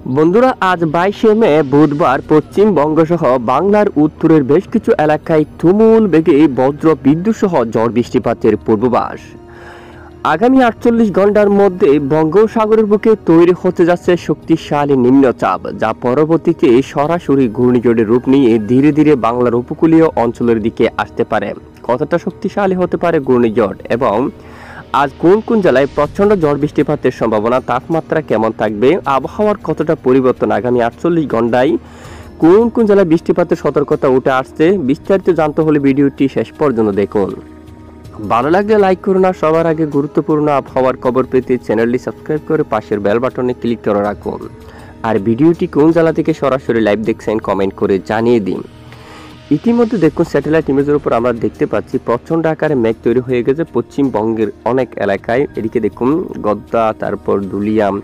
বন্ধুরা, আজ 22শে মে বুধবার পশ্চিমবঙ্গ সহ বাংলার উত্তরের বেশ কিছু এলাকায় তুমুল বেগে বজ্র বিদ্যুৎ সহ ঝড় বৃষ্টিপাতের পূর্বাভাস। আগামী 48 ঘন্টার মধ্যে বঙ্গোপসাগরের বুকে তৈরি হতে যাচ্ছে শক্তিশালী নিম্নচাপ, যা পরবর্তীতে সরাসরি ঘূর্ণিঝড়ের রূপ নিয়ে ধীরে ধীরে বাংলার উপকূলীয় অঞ্চলের দিকে আসতে পারে। কতটা শক্তিশালী হতে পারে ঘূর্ণিঝড় এবং আজ কোন কোন জেলায় প্রচণ্ড ঝড় বৃষ্টিপাতের সম্ভাবনা, তাপমাত্রা কেমন থাকবে, আবহাওয়ার কতটা পরিবর্তন আগামী 48 ঘন্টায় কোন কোন জেলায় বৃষ্টিপাতের সতর্কতা উঠে আসছে, বিস্তারিত জানতে হলে ভিডিওটি শেষ পর্যন্ত দেখুন। ভালো লাগলে লাইক করুন আর সবার আগে গুরুত্বপূর্ণ আবহাওয়ার খবর পেতে চ্যানেলটি সাবস্ক্রাইব করে পাশের বেল বাটনে ক্লিক করে রাখুন। আর ভিডিওটি কোন জেলা থেকে সরাসরি লাইভ দেখছেন কমেন্ট করে জানিয়ে দিন। ইতিমধ্যে দেখুন, স্যাটেলাইট ইমেজের উপর আমরা দেখতে পাচ্ছি প্রচণ্ড আকারে মেঘ তৈরি হয়ে গেছে পশ্চিমবঙ্গের অনেক এলাকায়। এদিকে দেখুন গদ্দা, তারপর দুলিয়াম,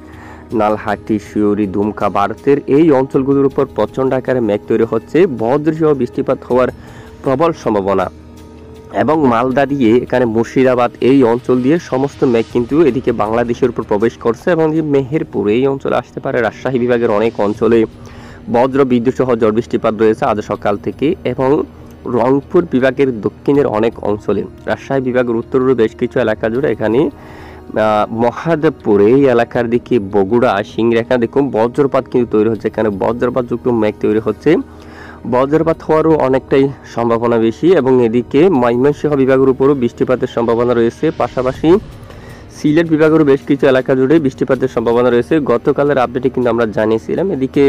নালহাটি, শিউরি, দুমকা, ভারতের এই অঞ্চলগুলোর উপর প্রচণ্ড আকারে মেঘ তৈরি হচ্ছে, বজ্রসহ বৃষ্টিপাত হওয়ার প্রবল সম্ভাবনা। এবং মালদা দিয়ে এখানে মুর্শিদাবাদ এই অঞ্চল দিয়ে সমস্ত মেঘ কিন্তু এদিকে বাংলাদেশের উপর প্রবেশ করছে এবং যে মেহেরপুর এই অঞ্চলে আসতে পারে। রাজশাহী বিভাগের অনেক অঞ্চলে বজ্র বিদ্যুৎ সহ ঝড় বৃষ্টিপাত রয়েছে আজ সকাল থেকে, এবং রংপুর বিভাগের দক্ষিণের অনেক অঞ্চলে, রাজশাহী বিভাগের উত্তরের বেশ কিছু এলাকা জুড়ে, এখানে মহাদেবপুর এই এলাকার দিকে, বগুড়া, সিংড়া দেখুন বজ্রপাত কিন্তু তৈরি হচ্ছে। এখানে বজ্রপাত যুক্ত মেঘ তৈরি হচ্ছে, বজ্রপাত হওয়ারও অনেকটাই সম্ভাবনা বেশি। এবং এদিকে ময়মনসিংহ বিভাগের উপরও বৃষ্টিপাতের সম্ভাবনা রয়েছে, পাশাপাশি সিলেট বিভাগেরও বেশ কিছু এলাকা জুড়ে বৃষ্টিপাতের সম্ভাবনা রয়েছে। গতকালের আপডেটে কিন্তু আমরা জানিয়েছিলাম এদিকে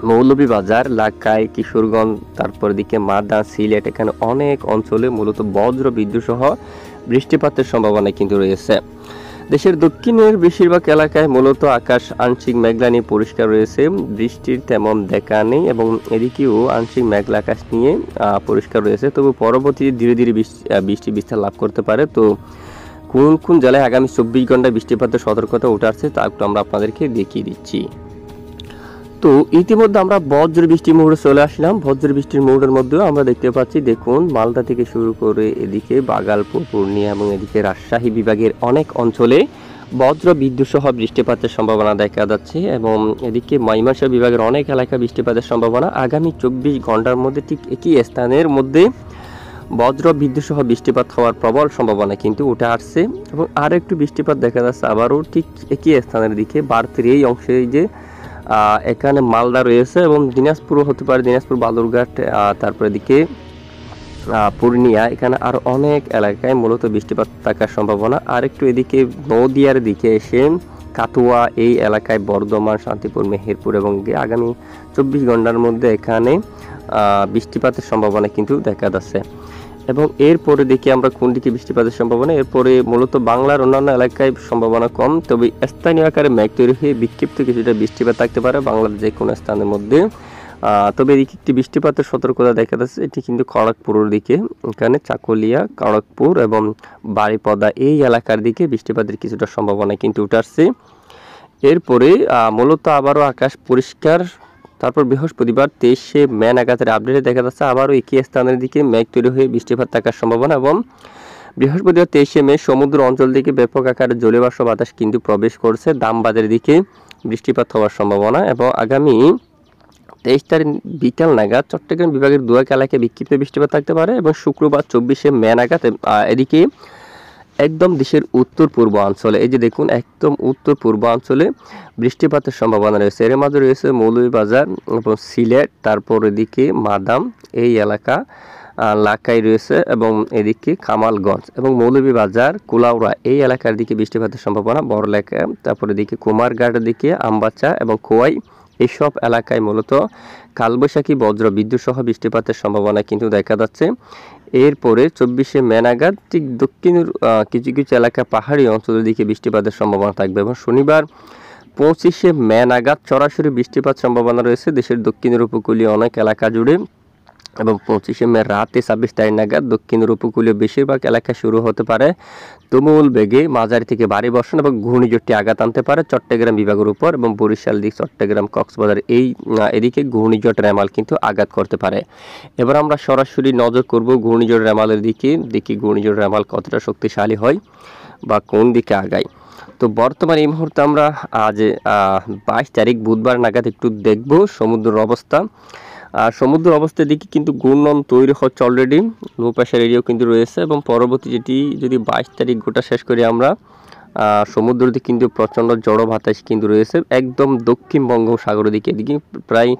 মৌলভীবাজার, লাখাই, কিশোরগঞ্জ, তারপর দিকে মাদা, সিলেট, এখানে অনেক অঞ্চলে মূলত বজ্র বিদ্যুৎ সহ বৃষ্টিপাতের সম্ভাবনা কিন্তু রয়েছে। দেশের দক্ষিণের বেশিরভাগ এলাকায় মূলত আকাশ আংশিক মেঘলা নিয়ে পরিষ্কার রয়েছে, বৃষ্টির তেমন দেখা নেই, এবং এদিকেও আংশিক মেঘলা আকাশ নিয়ে পরিষ্কার রয়েছে। তবে পরবর্তীতে ধীরে ধীরে বৃষ্টি বিস্তার লাভ করতে পারে। তো কোন কোন জেলায় আগামী 24 ঘন্টায় বৃষ্টিপাতের সতর্কতা উঠে আসছে তা একটু আমরা আপনাদেরকে দেখিয়ে দিচ্ছি। তো ইতিমধ্যে আমরা বজ্র বৃষ্টির মুহূর্তে চলে আসলাম। বজ্র বৃষ্টির মুহূর্তের মধ্যেও আমরা দেখতে পাচ্ছি, দেখুন মালদা থেকে শুরু করে এদিকে বাগালপুর, পূর্ণিয়া এবং এদিকে রাজশাহী বিভাগের অনেক অঞ্চলে বজ্র বিদ্যুৎ সহ বৃষ্টিপাতের সম্ভাবনা দেখা যাচ্ছে, এবং এদিকে ময়মনসিংহ বিভাগের অনেক এলাকা বৃষ্টিপাতের সম্ভাবনা। আগামী 24 ঘন্টার মধ্যে ঠিক একই স্থানের মধ্যে বজ্র বিদ্যুৎ সহ বৃষ্টিপাত হওয়ার প্রবল সম্ভাবনা কিন্তু উঠে আসছে, এবং আরও একটু বৃষ্টিপাত দেখা যাচ্ছে আবারও ঠিক একই স্থানের দিকে, ভারতের এই অংশে যে এখানে মালদা রয়েছে, এবং দিনাজপুরও হতে পারে, দিনাজপুর, বালুরঘাট, তারপরে দিকে পূর্ণিয়া, এখানে আর অনেক এলাকায় মূলত বৃষ্টিপাত থাকার সম্ভাবনা। আর একটু এদিকে নদিয়ার দিকে এসে কাতুয়া এই এলাকায়, বর্ধমান, শান্তিপুর, মেহেরপুর, এবং আগামী 24 ঘন্টার মধ্যে এখানে বৃষ্টিপাতের সম্ভাবনা কিন্তু দেখা যাচ্ছে। এবং এরপরে দেখি আমরা কোন দিকে বৃষ্টিপাতের সম্ভাবনা। এরপরে মূলত বাংলার অন্যান্য এলাকায় সম্ভাবনা কম, তবে স্থানীয় আকারে মেঘ তৈরি হয়ে বিক্ষিপ্ত কিছুটা বৃষ্টিপাত থাকতে পারে বাংলার যে কোনো স্থানের মধ্যে। তবে এদিকে একটি বৃষ্টিপাতের সতর্কতা দেখা যাচ্ছে, এটি কিন্তু খড়গপুরের দিকে, এখানে চাকুলিয়া, খড়গপুর এবং বাড়িপদা এই এলাকার দিকে বৃষ্টিপাতের কিছুটা সম্ভাবনা কিন্তু উঠে আসছে। এরপরে মূলত আবারও আকাশ পরিষ্কার। তারপর বৃহস্পতিবার 23শে মে নাগাদের আপডেটে দেখা যাচ্ছে আবারও একই স্থানের দিকে মেঘ তৈরি হয়ে বৃষ্টিপাত থাকার সম্ভাবনা, এবং বৃহস্পতিবার 23শে মে সমুদ্র অঞ্চল থেকে ব্যাপক আকারে জলীয়বাষ্প বাতাস কিন্তু প্রবেশ করছে, দামবাদের দিকে বৃষ্টিপাত হওয়ার সম্ভাবনা। এবং আগামী 23 তারিখ বিকাল নাগাদ চট্টগ্রাম বিভাগের দু এক এলাকায় বিক্ষিপ্ত বৃষ্টিপাত থাকতে পারে, এবং শুক্রবার 24শে মে নাগাদ এদিকে একদম দেশের উত্তর পূর্বাঞ্চলে, এই যে দেখুন একদম উত্তর পূর্বাঞ্চলে বৃষ্টিপাতের সম্ভাবনা রয়েছে। এর মাঝে রয়েছে মৌলভীবাজার এবং সিলেট, তারপর এদিকে মাদাম এই এলাকা, লাখাই রয়েছে, এবং এদিকে কামালগঞ্জ এবং মৌলভীবাজার, কুলাউড়া এই এলাকার দিকে বৃষ্টিপাতের সম্ভাবনা, বড়লেখা, তারপর এদিকে কুমারঘাটের দিকে, আমবাচা এবং খোয়াই এইসব এলাকায় মূলত কালবৈশাখী বজ্র বিদ্যুৎ সহ বৃষ্টিপাতের সম্ভাবনা কিন্তু দেখা যাচ্ছে। এরপরে 24শে মে নাগাদ ঠিক দক্ষিণের কিছু কিছু এলাকা পাহাড়ি অঞ্চলের দিকে বৃষ্টিপাতের সম্ভাবনা থাকবে, এবং শনিবার 25শে মে নাগাদ সরাসরি বৃষ্টিপাত সম্ভাবনা রয়েছে দেশের দক্ষিণের উপকূলীয় অনেক এলাকা জুড়ে, এবং 25শে মে রাতে 26 তারিখ নাগাদ দক্ষিণের উপকূলীয় বেশিরভাগ এলাকা শুরু হতে পারে তুমুল বেগে মাঝারি থেকে ভারী বর্ষণ, এবং ঘূর্ণিঝড়টি আঘাত আনতে পারে চট্টগ্রাম বিভাগের উপর, এবং বরিশাল দিক, চট্টগ্রাম, কক্সবাজার এদিকে ঘূর্ণিঝড় রেমাল কিন্তু আঘাত করতে পারে। এবার আমরা সরাসরি নজর করব ঘূর্ণিঝড় রেমালের দিকে, দেখি ঘূর্ণিঝড় রেমাল কতটা শক্তিশালী হয় বা কোন দিকে আগায়। তো তো বর্তমানে এই মুহূর্তে আমরা আজ 22 তারিখ বুধবার নাগাদ একটু দেখব সমুদ্রের অবস্থা। সমুদ্র অবস্থার দিকে কিন্তু ঘূর্ণন তৈরি হচ্ছে অলরেডি, লো প্রেশার এরিয়াও কিন্তু রয়েছে এবং পরবর্তী যেটি যদি 22 তারিখ গোটা শেষ করি আমরা, সমুদ্রের দিকে কিন্তু প্রচণ্ড জড়ো বাতাস কিন্তু রয়েছে একদম দক্ষিণ বঙ্গোপসাগরের দিকে, এদিকে প্রায়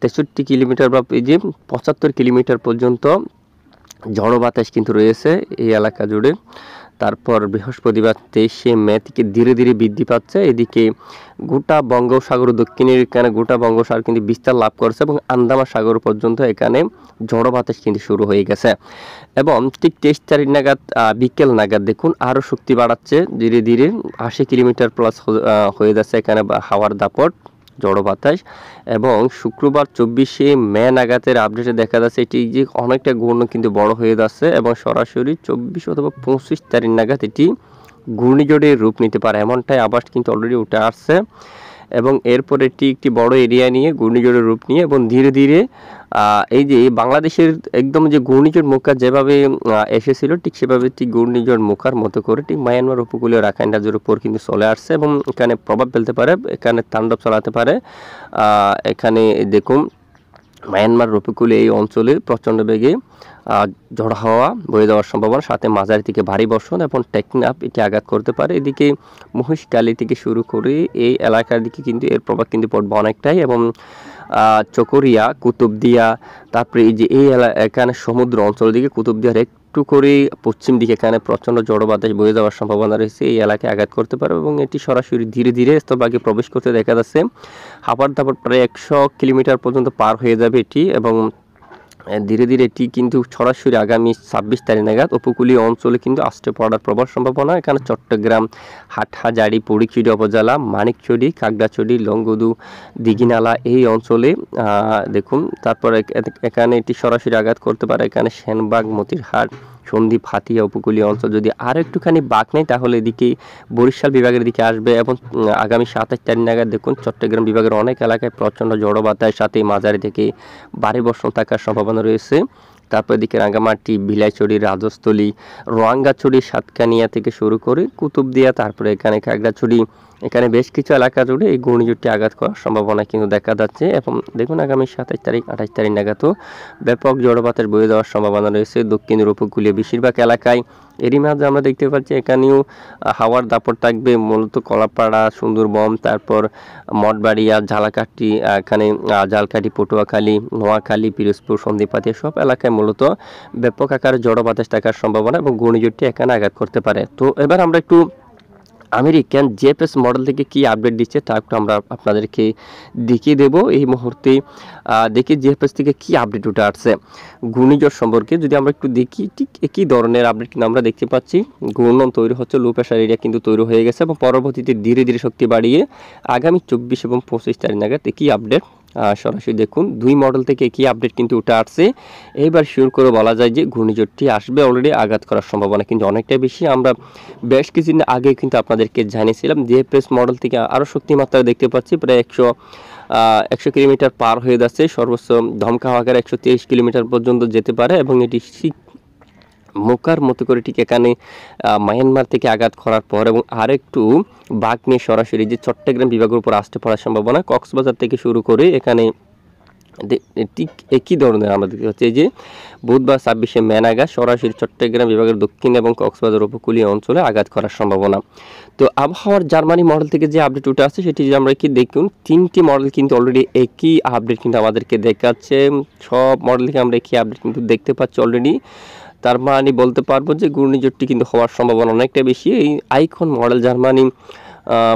63 কিলোমিটার বা এই যে 75 কিলোমিটার পর্যন্ত ঝড়ো বাতাস কিন্তু রয়েছে এই এলাকা জুড়ে। তারপর বৃহস্পতিবার 23শে মে থেকে ধীরে ধীরে বৃদ্ধি পাচ্ছে, এদিকে গোটা বঙ্গোপসাগর দক্ষিণের এখানে গোটা বঙ্গোপসাগর কিন্তু বিস্তার লাভ করছে এবং আন্দামান সাগর পর্যন্ত এখানে ঝড়ো বাতাস কিন্তু শুরু হয়ে গেছে এবং ঠিক 23 তারিখ নাগাদ বিকেল নাগাদ দেখুন আরও শক্তি বাড়াচ্ছে ধীরে ধীরে, 80 কিলোমিটার প্লাস হয়ে যাচ্ছে এখানে হাওয়ার দাপট জড়ো বাতাস। এবং শুক্রবার 24শে মে নাগাদের আপডেটে দেখা যাচ্ছে এটি যে অনেকটা ঘূর্ণন কিন্তু বড় হয়ে যাচ্ছে এবং সরাসরি 24 অথবা 25 তারিখ নাগাদ এটি ঘূর্ণিঝড়ের রূপ নিতে পারে, এমনটাই আভাস কিন্তু অলরেডি উঠে আসছে এবং এরপর এটি একটি বড় এরিয়া নিয়ে ঘূর্ণিঝড়ের রূপ নিয়ে এবং ধীরে ধীরে এই যে বাংলাদেশের একদম যে ঘূর্ণিঝড় মুখা যেভাবে এসেছিল ঠিক সেভাবে ঠিক ঘূর্ণিঝড় মুখার মতো করে ঠিক মায়ানমার উপকূলীয় রাখাইন রাজ্যের উপর কিন্তু চলে আসছে এবং এখানে প্রভাব ফেলতে পারে, এখানে তাণ্ডব চালাতে পারে। এখানে দেখুন মায়ানমার উপকূলে এই অঞ্চলে প্রচণ্ড বেগে ঝড় হাওয়া বয়ে যাওয়ার সম্ভাবনা, সাথে মাঝারি থেকে ভারী বর্ষণ এবং টেকনাফ এটি আঘাত করতে পারে। এদিকে মহিষকালী থেকে শুরু করে এই এলাকার দিকে কিন্তু এর প্রভাব কিন্তু পড়বে অনেকটাই এবং চকরিয়া কুতুবদিয়া, তারপরে এই যে এই এখানে সমুদ্র অঞ্চলের দিকে কুতুবদিয়ার একটু করে পশ্চিম দিকে এখানে প্রচণ্ড জড়ো বাতাস বয়ে যাওয়ার সম্ভাবনা রয়েছে, এই এলাকায় আঘাত করতে পারে এবং এটি সরাসরি ধীরে ধীরে স্থলভাগে প্রবেশ করতে দেখা যাচ্ছে। হাওয়ার দাপট প্রায় 100 কিলোমিটার পর্যন্ত পার হয়ে যাবে এটি এবং ধীরে ধীরে এটি কিন্তু সরাসরি আগামী 26 তারিখ নাগাদ উপকূলীয় অঞ্চলে কিন্তু আসতে পড়ার প্রবল সম্ভাবনা। এখানে চট্টগ্রাম, হাটহাজারী, পরিচিড়ি উপজেলা, মানিকচড়ি, খাগড়াছড়ি, লংগদু, দিঘিনালা এই অঞ্চলে দেখুন। তারপর এখানে এটি সরাসরি আঘাত করতে পারে এখানে সেনবাগ, মতিরহাট, সন্দ্বীপ, হাতিয়া উপকূলীয় অঞ্চল। যদি আর একটুখানি বাঁক নেই তাহলে এদিকে বরিশাল বিভাগের দিকে আসবে এবং আগামী 27 তারিখ নাগাদ দেখুন চট্টগ্রাম বিভাগের অনেক এলাকায় প্রচণ্ড ঝড়ো বাতাস সাথে মাঝারি থেকে ভারী বর্ষণ থাকার সম্ভাবনা রয়েছে। তারপর এদিকে রাঙ্গামাটি, বিলাইছড়ি, রাজস্থলী, রোয়াঙ্গাছড়ি, সাতকানিয়া থেকে শুরু করে কুতুবদিয়া, তারপরে এখানে খাগড়াছড়ি, এখানে বেশ কিছু এলাকা জুড়ে এই ঘূর্ণিঝড়টি আঘাত করার সম্ভাবনা কিন্তু দেখা যাচ্ছে এবং দেখুন আগামী 27 তারিখ 28 তারিখ নাগাদও ব্যাপক ঝড়ো বাতাস বয়ে যাওয়ার সম্ভাবনা রয়েছে দক্ষিণের উপকূলীয় বেশিরভাগ এলাকায়। এরই মাঝে আমরা দেখতে পাচ্ছি এখানেও হাওয়ার দাপট থাকবে মূলত কলাপাড়া, সুন্দরবন, তারপর মঠবাড়িয়া, ঝালকাঠি, এখানে ঝালকাঠি, পটুয়াখালী, নোয়াখালী, পিরোজপুর, সন্দ্বীপাতি সব এলাকায় মূলত ব্যাপক আকারে ঝড়ো বাতাস থাকার সম্ভাবনা এবং ঘূর্ণিঝড়টি এখানে আঘাত করতে পারে। তো এবার আমরা একটু আমেরিকান জিএফএস মডেল থেকে কি আপডেট দিচ্ছে তা একটু আমরা আপনাদেরকে দেখিয়ে দেব এই মুহূর্তে। দেখি জিএফএস থেকে কি আপডেট উঠে আসছে ঘূর্ণিঝড় সম্পর্কে। যদি আমরা একটু দেখি ঠিক একই ধরনের আপডেট কিন্তু আমরা দেখতে পাচ্ছি, ঘূর্ণন তৈরি হচ্ছে, লো প্রেশার এরিয়া কিন্তু তৈরি হয়ে গেছে এবং পরবর্তীতে ধীরে ধীরে শক্তি বাড়িয়ে আগামী 24 এবং 25 তারিখ নাগাদ একই আপডেট সরাসরি দেখুন দুই মডেল থেকে একই আপডেট কিন্তু উঠে আসছে। এইবার শিওর করে বলা যায় যে ঘূর্ণিঝড়টি আসবে, অলরেডি আঘাত করার সম্ভাবনা কিন্তু অনেকটাই বেশি। আমরা বেশ কিছুদিন আগে কিন্তু আপনাদেরকে জানিয়েছিলাম জিএফএস মডেল থেকে আরও শক্তিমাত্রা দেখতে পাচ্ছি, প্রায় 100 কিলোমিটার পার হয়ে যাচ্ছে, সর্বোচ্চ ধমকা আকারে 130 কিলোমিটার পর্যন্ত যেতে পারে এবং এটি মোকার মতো করে ঠিক এখানে মায়ানমার থেকে আঘাত করার পর এবং আরেকটু বাঘ নিয়ে সরাসরি যে চট্টগ্রাম বিভাগের উপর আসতে পড়ার সম্ভাবনা, কক্সবাজার থেকে শুরু করে এখানে ঠিক একই ধরনের আমরা দেখতে পাচ্ছি যে বুধবার 26শে মে নাগাদ সরাসরি চট্টগ্রাম বিভাগের দক্ষিণ এবং কক্সবাজার উপকূলীয় অঞ্চলে আঘাত করার সম্ভাবনা। তো আবহাওয়ার জার্মানি মডেল থেকে যে আপডেট উঠে আসছে সেটি যে আমরা কি দেখুন, 3টি মডেল কিন্তু অলরেডি একই আপডেট কিন্তু আমাদেরকে দেখাচ্ছে, সব মডেল থেকে আমরা একই আপডেট কিন্তু দেখতে পাচ্ছি অলরেডি। তার মানে বলতে পারবো যে ঘূর্ণিঝড়টি কিন্তু হওয়ার সম্ভাবনা অনেকটা বেশি। এই আইকন মডেল জার্মানি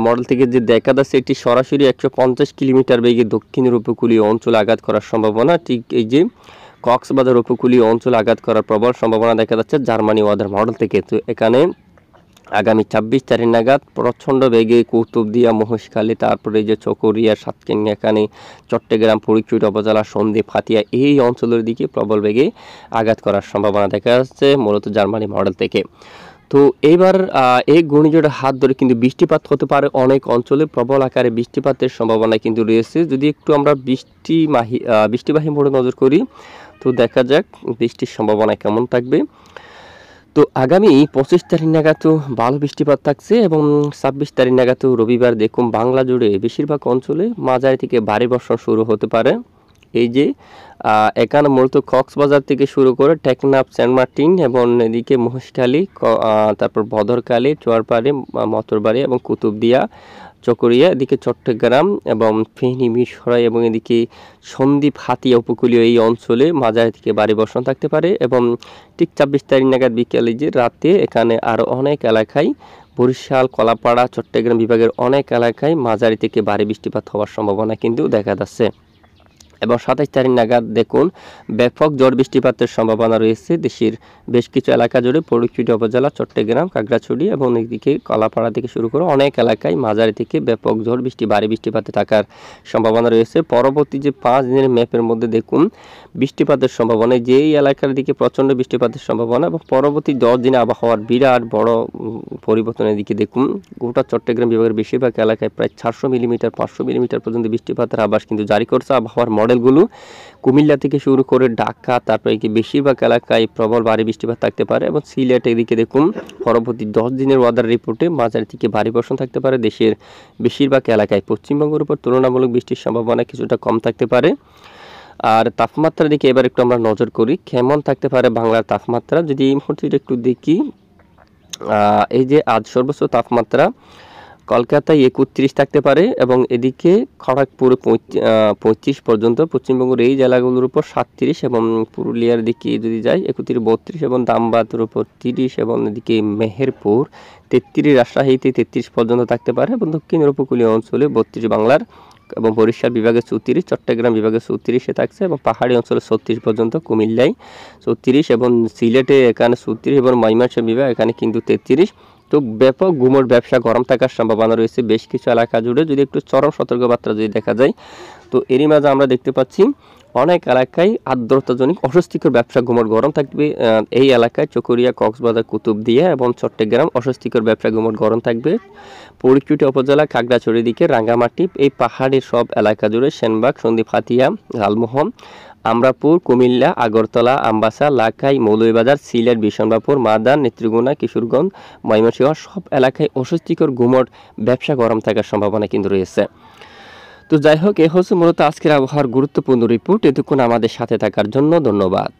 মডেল থেকে যে দেখা যাচ্ছে এটি সরাসরি 150 কিলোমিটার বেগে দক্ষিণের উপকূলীয় অঞ্চলে আঘাত করার সম্ভাবনা, ঠিক এই যে কক্সবাজার উপকূলীয় অঞ্চলে আঘাত করার প্রবল সম্ভাবনা দেখা যাচ্ছে জার্মানি ওয়াদার মডেল থেকে। তো এখানে আগামী 26 তারিখ নাগাদ প্রচণ্ড বেগে কুতুবদিয়া, মহেশখালী, তারপরে যে চকরিয়া, সাতকানিয়া, এখানে চট্টগ্রাম, ফরিদপুর উপজেলা, সন্দ্বীপ, হাতিয়া এই অঞ্চলের দিকে প্রবল বেগে আঘাত করার সম্ভাবনা দেখা যাচ্ছে মূলত জার্মানি মডেল থেকে। তো এইবার এই ঘূর্ণিঝড়ের হাত ধরে কিন্তু বৃষ্টিপাত হতে পারে অনেক অঞ্চলে, প্রবল আকারে বৃষ্টিপাতের সম্ভাবনা কিন্তু রয়েছে। যদি একটু আমরা বৃষ্টিবাহী মোড়ে নজর করি তো দেখা যাক বৃষ্টির সম্ভাবনা কেমন থাকবে। তো আগামী 25 তারিখ নাগাদও ভালো বৃষ্টিপাত থাকছে এবং 26 তারিখ নাগাদও রবিবার দেখুন বাংলা জুড়ে বেশিরভাগ অঞ্চলে মাঝারি থেকে ভারী বর্ষণ শুরু হতে পারে। এই যে এখানে মূলত কক্সবাজার থেকে শুরু করে টেকনাফ, সেন্ট মার্টিন এবং এদিকে মহেশখালী, তারপর বদরকালী, চুয়ারপাড়ি, মতরবাড়ি এবং কুতুবদিয়া, চকরিয়া, এদিকে চট্টগ্রাম এবং ফেনী, মিরসরাই এবং এদিকে সন্দ্বীপ, হাতিয়া উপকূলীয় এই অঞ্চলে মাঝারি থেকে ভারী বর্ষণ থাকতে পারে এবং ঠিক 26 তারিখ নাগাদ বিকেলে যে রাতে এখানে আরও অনেক এলাকায় বরিশাল, কলাপাড়া, চট্টগ্রাম বিভাগের অনেক এলাকায় মাঝারি থেকে ভারী বৃষ্টিপাত হওয়ার সম্ভাবনা কিন্তু দেখা যাচ্ছে। এবং 27 তারিখ নাগাদ দেখুন ব্যাপক ঝড় বৃষ্টিপাতের সম্ভাবনা রয়েছে দেশের বেশ কিছু এলাকা জুড়ে। ফরিদপুর উপজেলা, চট্টগ্রাম, খাগড়াছড়ি এবং এদিকে কলাপাড়া থেকে শুরু করে অনেক এলাকায় মাঝারি থেকে ব্যাপক ঝড় বৃষ্টি, ভারী বৃষ্টিপাতে থাকার সম্ভাবনা রয়েছে। পরবর্তী যে 5 দিনের ম্যাপের মধ্যে দেখুন বৃষ্টিপাতের সম্ভাবনা, যেই এলাকার দিকে প্রচণ্ড বৃষ্টিপাতের সম্ভাবনা এবং পরবর্তী 10 দিনে আবহাওয়ার বিরাট বড় পরিবর্তনের দিকে দেখুন গোটা চট্টগ্রাম বিভাগের বেশিরভাগ এলাকায় প্রায় 400 মিলিমিটার 500 মিলিমিটার পর্যন্ত বৃষ্টিপাতের আভাস কিন্তু জারি করছে আবহাওয়ার মডেলগুলো। কুমিল্লা থেকে শুরু করে ঢাকা, তারপরে কি বেশিরভাগ এলাকায় প্রবল ভারী বৃষ্টিপাত থাকতে পারে এবং সিলেট এদিকে দেখুন পরবর্তী 10 দিনের ওয়েদার রিপোর্টে মাঝারি থেকে ভারী বর্ষণ থাকতে পারে দেশের বেশিরভাগ এলাকায়। পশ্চিমবঙ্গের উপর তুলনামূলক বৃষ্টির সম্ভাবনা কিছুটা কম থাকতে পারে। আর তাপমাত্রার দিকে এবার একটু আমরা নজর করি কেমন থাকতে পারে বাংলার তাপমাত্রা। যদি এই মুহূর্তে একটু দেখি, এই যে আজ সর্বোচ্চ তাপমাত্রা কলকাতায় 31 থাকতে পারে এবং এদিকে খড়গপুরে 35 পর্যন্ত, পশ্চিমবঙ্গের এই জেলাগুলোর উপর 37 এবং পুরুলিয়ার দিকে যদি যাই 31, 32 এবং ধানবাদের উপর 30 এবং এদিকে মেহেরপুর 33, রাজশাহীতে 33 পর্যন্ত থাকতে পারে এবং দক্ষিণের উপকূলীয় অঞ্চলে 32 বাংলার এবং বরিশাল বিভাগে 34, চট্টগ্রাম বিভাগে 34 থাকছে এবং পাহাড়ি অঞ্চলে 36 পর্যন্ত, কুমিল্লায় 34 এবং সিলেটে এখানে 34 এবং ময়মনসিংহ বিভাগ এখানে কিন্তু 33। তো ব্যাপক গুমোট ব্যবসা গরম থাকার সম্ভাবনা রয়েছে বেশ কিছু এলাকা জুড়ে। যদি একটু চরম সতর্কবার্তা যদি দেখা যায়, তো এরই মাঝে আমরা দেখতে পাচ্ছি অনেক এলাকায় আর্দ্রতাজনিত অস্বস্তিকর ব্যবসা গুমোট গরম থাকবে। এই এলাকায় চকরিয়া, কক্সবাজার, কুতুবদিয়া এবং চট্টগ্রাম অস্বস্তিকর ব্যবসা গুমোট গরম থাকবে। ফরিদপুর উপজেলা, খাগড়াছড়ি দিকে রাঙ্গামাটি, এই পাহাড়ের সব এলাকা জুড়ে সেনবাগ, সন্দ্বীপ, হাতিয়া, লালমোহন, আমরাপুর, কুমিল্লা, আগরতলা, আমবাসা, লাখাই, মৌলভীবাজার, সিলেট, বিশনবাপুর, মাদান, নেত্রকোনা, কিশোরগঞ্জ, ময়মনসিংহ সব এলাকায় অস্বস্তিকর গুমোট ব্যবসা গরম থাকার সম্ভাবনা কিন্তু রয়েছে। তো যাই হোক, এ হচ্ছে মূলত আজকের আবহাওয়ার গুরুত্বপূর্ণ রিপোর্ট। এতক্ষণ আমাদের সাথে থাকার জন্য ধন্যবাদ।